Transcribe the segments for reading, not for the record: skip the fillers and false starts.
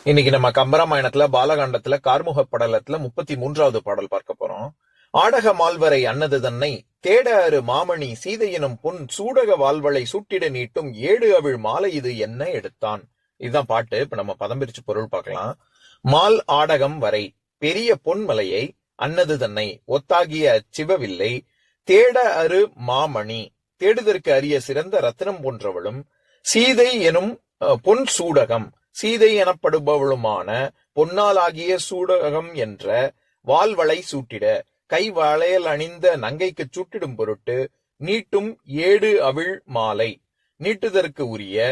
இன்னைக்கு நம்ம கம்பராமாயணத்துல பாலகாண்டத்துல கார்முக படலத்துல 33வது பாடல் பார்க்க போறோம். ஆடக மால்வரை அன்னது தன்னை தேட அரு மாமணி சீதையினும் பொன் சூடக வாழ்வளை சூட்டிட நீட்டும் ஏடு அவிழ் மாலை இது என்ன எடுத்தான். இதுதான் பாட்டு. இப்ப நம்ம பதம் பிரிச்சு பொருள் பார்க்கலாம். மால் ஆடகம் வரை பெரிய பொன்மலையை அன்னது தன்னை ஒத்தாகிய சிவவில்லை தேட அரு மாமணி தேடுதற்கு அரிய சிறந்த ரத்தினம் போன்றவளும் சீதை எனும் பொன் சூடகம் சீதை எனப்படுபவளுமான பொன்னாலாகிய சூடகம் என்ற வால்வளை சூட்டிட கை வளையல் அணிந்த நங்கைக்கு சூட்டிடும் பொருட்டு நீட்டும் ஏடு அவிழ் மாலை நீட்டுதற்கு உரிய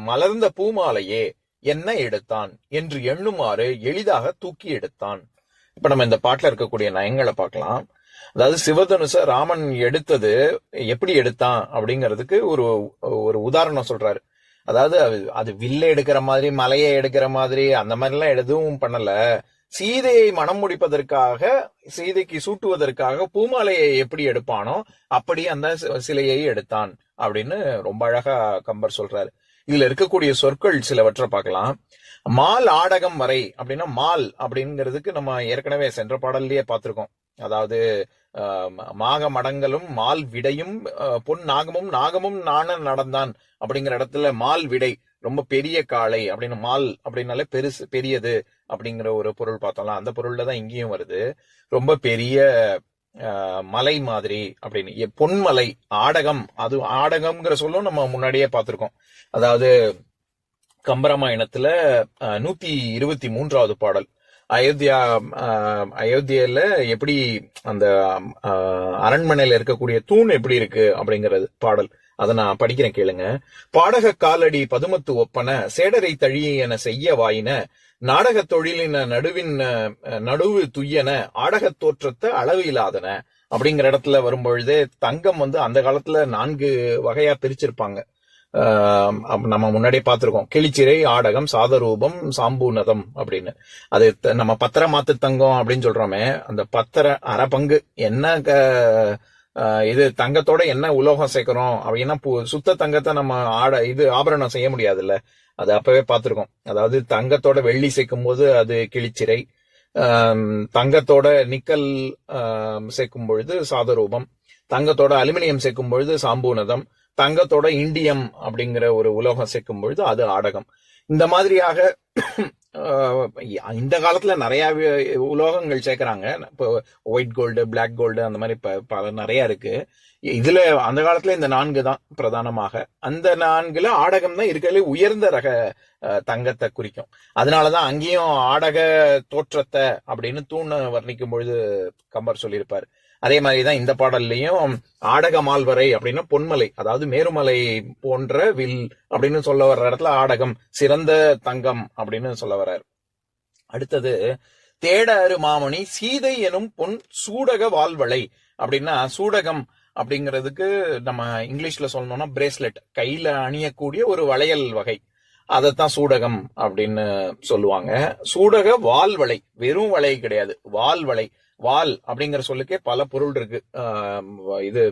மலர்ந்த பூமாலையே என்ன எடுத்தான் என்று எண்ணுமாறு எளிதாக தூக்கி எடுத்தான். இப்ப நம்ம இந்த பாட்டுல இருக்கக்கூடிய நயங்களை பார்க்கலாம். அதாவது சிவதனுச ராமன் எடுத்தது எப்படி எடுத்தான் அப்படிங்கிறதுக்கு ஒரு உதாரணம் சொல்றாரு. அதாவது அது வில்ல எடுக்கிற மாதிரி மலையை எடுக்கிற மாதிரி அந்த மாதிரி எல்லாம் எதுவும் பண்ணல. சீதையை மனம் முடிப்பதற்காக சீதைக்கு சூட்டுவதற்காக பூமாலையை எப்படி எடுப்பானோ அப்படி அந்த சிலையை எடுத்தான் அப்படின்னு ரொம்ப அழகா கம்பர் சொல்றாரு. இதுல இருக்கக்கூடிய சொற்கள் சிலவற்றை பார்க்கலாம். மால் ஆடகம் வரை அப்படின்னா மால் அப்படிங்கிறதுக்கு நம்ம ஏற்கனவே சென்ற பாடல்லையே பார்த்திருக்கோம். அதாவது மாக மடங்களும் மால் விடையும் பொன் நாகமும் நாகமும் நாண நடந்தான் அப்படிங்கிற இடத்துல மால் விடை ரொம்ப பெரிய காளை அப்படின்னு மால் அப்படின்னாலே பெருசு பெரியது அப்படிங்கிற ஒரு பொருள் பார்த்தோம்ல, அந்த பொருள்ல தான் இங்கேயும் வருது. ரொம்ப பெரிய மலை மாதிரி அப்படின்னு பொன்மலை ஆடகம், அது ஆடகம்ங்கிற சொல்லும் நம்ம முன்னாடியே பார்த்திருக்கோம். அதாவது கம்பராமாயணத்துல 123வது பாடல் அயோத்தியில எப்படி அந்த அரண்மனையில இருக்கக்கூடிய தூண் எப்படி இருக்கு அப்படிங்கறது பாடல். அதை நான் படிக்கிறேன், கேளுங்க. பாடக காலடி பதுமத்து ஒப்பன சேடரை தழிய என செய்ய வாயின நாடக தொழிலின நடுவின் நடுவு துய்யன ஆடக தோற்றத்தை அளவு இல்லாதன அப்படிங்கிற இடத்துல வரும்பொழுதே தங்கம் அந்த காலத்துல 4 வகையா பிரிச்சிருப்பாங்க. நம்ம முன்னாடியே பார்த்திருக்கோம். கிளிச்சிறை, ஆடகம், சாதரூபம், சாம்பூனதம் அப்படின்னு. அது நம்ம பத்திர மாத்து தங்கம் அப்படின்னு சொல்றோமே, அந்த பத்திர அரை பங்கு என்ன இது தங்கத்தோட என்ன உலோகம் சேர்க்கிறோம் அப்படின்னா சுத்த தங்கத்தை நம்ம ஆபரணம் செய்ய முடியாதுல்ல. அது அப்பவே பார்த்திருக்கோம். அதாவது தங்கத்தோட வெள்ளி சேர்க்கும் போது அது கிளிச்சிறை, தங்கத்தோட நிக்கல் சேர்க்கும் பொழுது சாதரூபம், தங்கத்தோட அலுமினியம் சேர்க்கும் பொழுது சாம்பூனதம், தங்கத்தோட இண்டியம் அப்படிங்கிற ஒரு உலோகம் சேர்க்கும் பொழுது அது ஆடகம். இந்த மாதிரியாக இந்த காலத்துல நிறைய உலோகங்கள் சேர்க்கிறாங்க. இப்போ ஒயிட் கோல்டு, பிளாக் கோல்டு அந்த மாதிரி பல நிறைய இருக்கு. இதுல அந்த காலத்துல இந்த 4 தான் பிரதானமாக. அந்த 4ல ஆடகம் தான் இருக்கிறதுல உயர்ந்த ரக தங்கத்தை குறிக்கும். அதனாலதான் அங்கேயும் ஆடக தோற்றத்தை அப்படின்னு தூண வர்ணிக்கும் பொழுது கம்பர் சொல்லியிருப்பாரு. அதே மாதிரிதான் இந்த பாடல்லையும் ஆடக மால்வரை அப்படின்னா பொன்மலை, அதாவது மேருமலை போன்ற வில் அப்படின்னு சொல்ல வர்ற இடத்துல ஆடகம் சிறந்த தங்கம் அப்படின்னு சொல்ல வர்றாரு. அடுத்தது தேட அரு மாமணி சீதை எனும் பொன் சூடக வாழ்வளை அப்படின்னா சூடகம் அப்படிங்கிறதுக்கு நம்ம இங்கிலீஷ்ல சொல்லணும்னா பிரேஸ்லெட், கையில அணியக்கூடிய ஒரு வளையல் வகை, அதத்தான் சூடகம் அப்படின்னு சொல்லுவாங்க. சூடக வாழ்வளை, வெறும் வளை கிடையாது, வாழ்வளை. வால் அப்படிங்கிற சொல்லுக்கே பல பொருள் இருக்கு. இது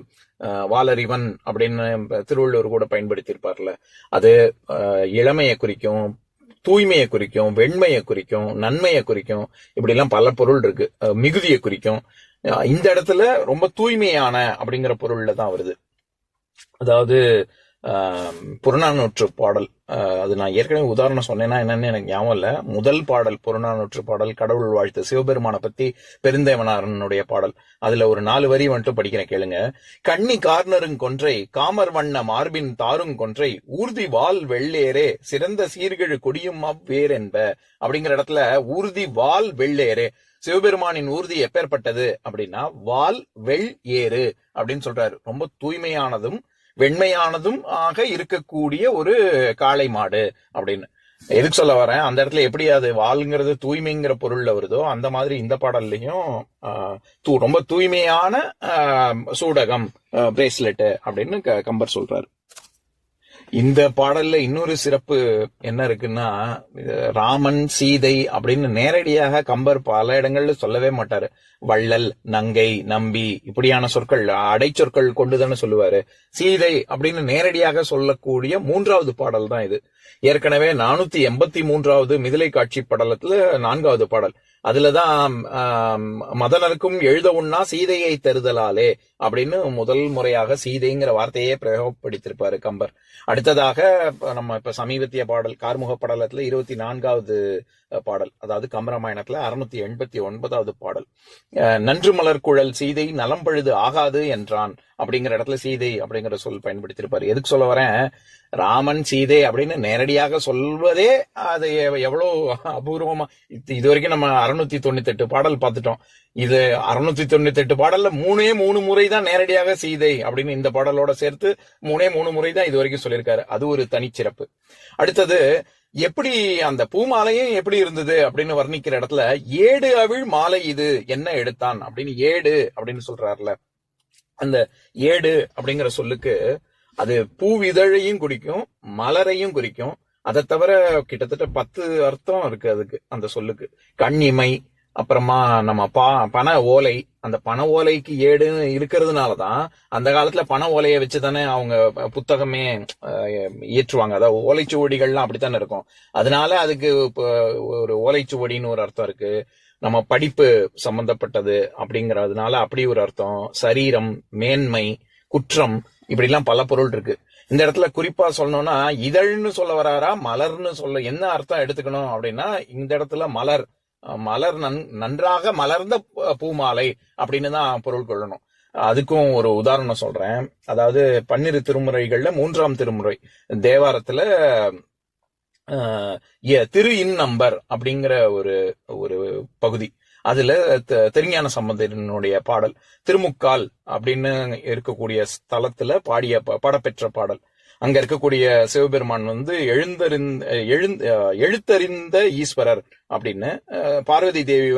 வாலறிவன் அப்படின்னு திருவள்ளுவர் கூட பயன்படுத்தியிருப்பார்ல. அது இளமையை குறிக்கும், தூய்மையை குறிக்கும், வெண்மையை குறிக்கும், நன்மையை குறிக்கும், இப்படி எல்லாம் பல பொருள் இருக்கு. மிகுதியை குறிக்கும். இந்த இடத்துல ரொம்ப தூய்மையான அப்படிங்கிற பொருள்ல தான் வருது. அதாவது புறநானூற்று பாடல், அது நான் ஏற்கனவே உதாரணம் சொன்னேன்னா என்னன்னு எனக்கு ஞாபகம் இல்ல. முதல் பாடல் புறநானூற்று பாடல், கடவுள் வாழ்த்து, சிவபெருமான பத்தி பெருந்தேவனாரனுடைய பாடல். அதுல ஒரு 4 வரி வந்துட்டு படிக்கிறேன், கேளுங்க. கண்ணி கார்னருங் கொன்றை காமர் வண்ண மார்பின் தாருங் கொன்றை ஊர்தி வால் வெள்ளேரே சிறந்த சீர்கெழு கொடியும் அவ்வேர் என்ப அப்படிங்கிற இடத்துல ஊர்தி வால் வெள்ளேரே, சிவபெருமானின் ஊர்தி எப்பேற்பட்டது அப்படின்னா வால் வெள் ஏறு அப்படின்னு சொல்றாரு. ரொம்ப தூய்மையானதும் வெண்மையானதும் ஆக இருக்கக்கூடிய ஒரு காளை மாடு அப்படின்னு. எதுக்கு சொல்ல வரேன், அந்த இடத்துல எப்படி அது வால்ங்கிறது தூய்மைங்கிற பொருள்ல வருதோ அந்த மாதிரி இந்த பாடல்லையும் ரொம்ப தூய்மையான சூடகம் பிரேஸ்லெட் அப்படின்னு கம்பர் சொல்றாரு. இந்த பாடல்ல இன்னொரு சிறப்பு என்ன இருக்குன்னா, ராமன் சீதை அப்படின்னு நேரடியாக கம்பர் பல இடங்கள்ல சொல்லவே மாட்டாரு. வள்ளல், நங்கை, நம்பி இப்படியான சொற்கள் அடைச்சொற்கள் கொண்டுதானே சொல்லுவாரு. சீதை அப்படின்னு நேரடியாக சொல்லக்கூடிய 3வது பாடல் தான் இது. ஏற்கனவே 483வது மிதிலை காட்சி படலத்துல 4வது பாடல். அதுலதான் மதனருக்கும் எழுத உண்ணா சீதையை தருதலாலே அப்படின்னு முதல் முறையாக சீதைங்கிற வார்த்தையே பிரயோகப்படுத்திருப்பாரு கம்பர். அடுத்ததாக நம்ம இப்ப சமீபத்திய பாடல் கார்முக படலத்துல 24வது பாடல், அதாவது கம்பராமாயணத்துல 689வது பாடல். நன்று மலர் குழல் சீதை நலம் பழுது ஆகாது என்றான் அப்படிங்கிற இடத்துல சீதை அப்படிங்கிற சொல் பயன்படுத்தியிருப்பாரு. எதுக்கு சொல்ல வரேன், ராமன் சீதை அப்படின்னு நேரடியாக சொல்வதே அது எவ்வளவு அபூர்வமா. இது வரைக்கும் நம்ம 698 பாடல் பார்த்துட்டோம். இது 698 பாடல்ல 3 முறை தான் நேரடியாக சீதை அப்படின்னு இந்த பாடலோட சேர்த்து 3 முறை தான் இது வரைக்கும் சொல்லியிருக்காரு. அது ஒரு தனிச்சிறப்பு. அடுத்தது எப்படி அந்த பூமாலையும் எப்படி இருந்தது அப்படின்னு வர்ணிக்கிற இடத்துல ஏடு அவிழ் மாலை இது என்ன எடுத்தான் அப்படின்னு ஏடு அப்படின்னு சொல்றாருல, அந்த ஏடு அப்படிங்கிற சொல்லுக்கு அது பூவிதழையும் குறிக்கும், மலரையும் குறிக்கும். அதை தவிர கிட்டத்தட்ட 10 அர்த்தம் இருக்கு அதுக்கு, அந்த சொல்லுக்கு. கண்ணிமை, அப்புறமா நம்ம பனை ஓலை, அந்த பனை ஓலைக்கு ஏடு இருக்கிறதுனாலதான் அந்த காலத்துல பனை ஓலையை வச்சுதானே அவங்க புத்தகமே இயற்றுவாங்க. அதாவது ஓலைச்சுவடிகள்லாம் அப்படித்தானே இருக்கும். அதனால அதுக்கு ஒரு ஓலைச்சுவடின்னு ஒரு அர்த்தம் இருக்கு. நம்ம படிப்பு சம்பந்தப்பட்டது அப்படிங்கறதுனால அப்படி ஒரு அர்த்தம். சரீரம், மேன்மை, குற்றம், இப்படி எல்லாம் பல பொருள் இருக்கு. இந்த இடத்துல குறிப்பா சொல்லணும்னா இதழ்னு சொல்ல வராரா மலர்னு சொல்ல என்ன அர்த்தம் எடுத்துக்கணும் அப்படின்னா, இந்த இடத்துல மலர் நன்றாக மலர்ந்த பூமாலை அப்படின்னு தான் பொருள் கொள்ளணும். அதுக்கும் ஒரு உதாரணம் சொல்றேன். அதாவது 12 திருமுறைகள்ல 3ஆம் திருமுறை தேவாரத்துல திரு இன் நம்பர் அப்படிங்கிற ஒரு பகுதி. அதுல திருஞான சம்பந்தனுடைய பாடல் திருமுக்கால் அப்படின்னு இருக்கக்கூடிய ஸ்தலத்துல பாடப்பெற்ற பாடல். அங்க இருக்கக்கூடிய சிவபெருமான் எழுத்தறிந்த ஈஸ்வரர் அப்படின்னு, பார்வதி தேவி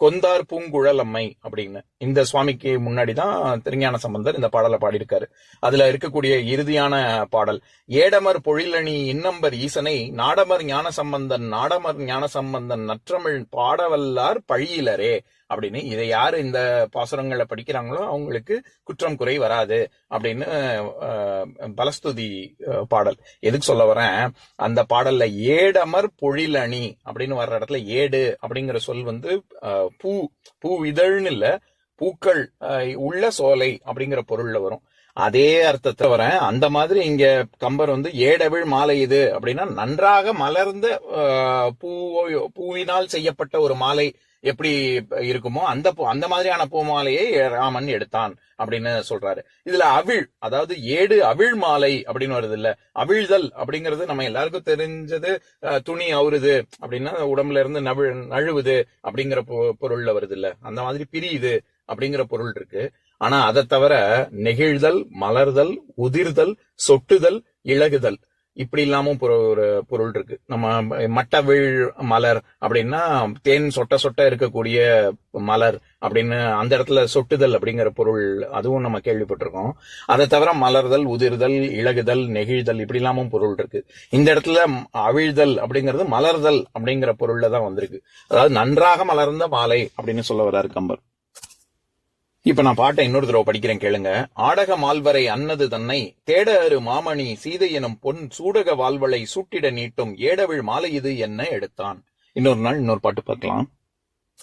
கொந்தார் பூங்குழல் அம்மை அப்படின்னு. இந்த சுவாமிக்கு முன்னாடிதான் திருஞான சம்பந்தர் இந்த பாடலை பாடியிருக்காரு. அதுல இருக்கக்கூடிய இறுதியான பாடல் ஏடமர் பொழிலணி இன்னம்பர் ஈசனை நாடமர் ஞான சம்பந்தன் நற்றமிழ் பாடவல்லார் பழியிலரே அப்படின்னு. இதை யாரு இந்த பாசுரங்களை படிக்கிறாங்களோ அவங்களுக்கு குற்றம் குறை வராது அப்படின்னு பலஸ்துதி பாடல். எதுக்கு சொல்ல வரேன், அந்த பாடல்ல ஏடமர் பொழிலணி அப்படின்னு வர்ற இடத்துல ஏடு அப்படிங்கிற சொல் பூ இதழ்னு இல்ல, பூக்கள் உள்ள சோலை அப்படிங்கிற பொருள்ல வரும். அதே அர்த்தத்தை வரேன். அந்த மாதிரி இங்க கம்பர் ஏடவிழ் மாலை இது அப்படின்னா நன்றாக மலர்ந்த பூவினால் செய்யப்பட்ட ஒரு மாலை எப்படி இருக்குமோ அந்த மாதிரியான பூமாலையை ராமன் எடுத்தான் அப்படின்னு சொல்றாரு. இதுல அவிழ், அதாவது ஏடு அவிழ் மாலை அப்படின்னு வருது இல்ல. அவிழ்தல் அப்படிங்கிறது நம்ம எல்லாருக்கும் தெரிஞ்சது, துணி அவுறுது அப்படின்னா உடம்புல இருந்து நழுவுது அப்படிங்கிற பொருள்ல வருது இல்ல. அந்த மாதிரி பிரியுது அப்படிங்கிற பொருள் இருக்கு. ஆனா அதை தவிர நெகிழ்தல், மலர்தல், உதிர்தல், சொட்டுதல், இழகுதல் இப்படி இல்லாமும் ஒரு பொருள் இருக்கு. நம்ம மட்டவிழ் மலர் அப்படின்னா தேன் சொட்ட இருக்கக்கூடிய மலர் அப்படின்னு, அந்த இடத்துல சொட்டுதல் அப்படிங்கிற பொருள் அதுவும் நம்ம கேள்விப்பட்டிருக்கோம். அதை தவிர மலர்தல், உதிர்தல், இழகுதல், நெகிழ்தல் இப்படி இல்லாமும் பொருள் இருக்கு. இந்த இடத்துல அவிழ்தல் அப்படிங்கிறது மலர்தல் அப்படிங்கிற பொருள்ல தான் வந்திருக்கு. அதாவது நன்றாக மலர்ந்த மாலை அப்படின்னு சொல்ல வர்றாரு கம்பர். இப்ப நான் பாட்டை இன்னொரு தடவை படிக்கிறேன் கேளுங்க. ஆடக மால்வரை அன்னது தன்னை தேட அரு மாமணி சீதை எனும் பொன் சூடக வாழ்வளை சூட்டிட நீட்டும் ஏடவிழ் மாலை இது என்ன எடுத்தான். இன்னொரு நாள் இன்னொரு பாட்டு பார்க்கலாம்.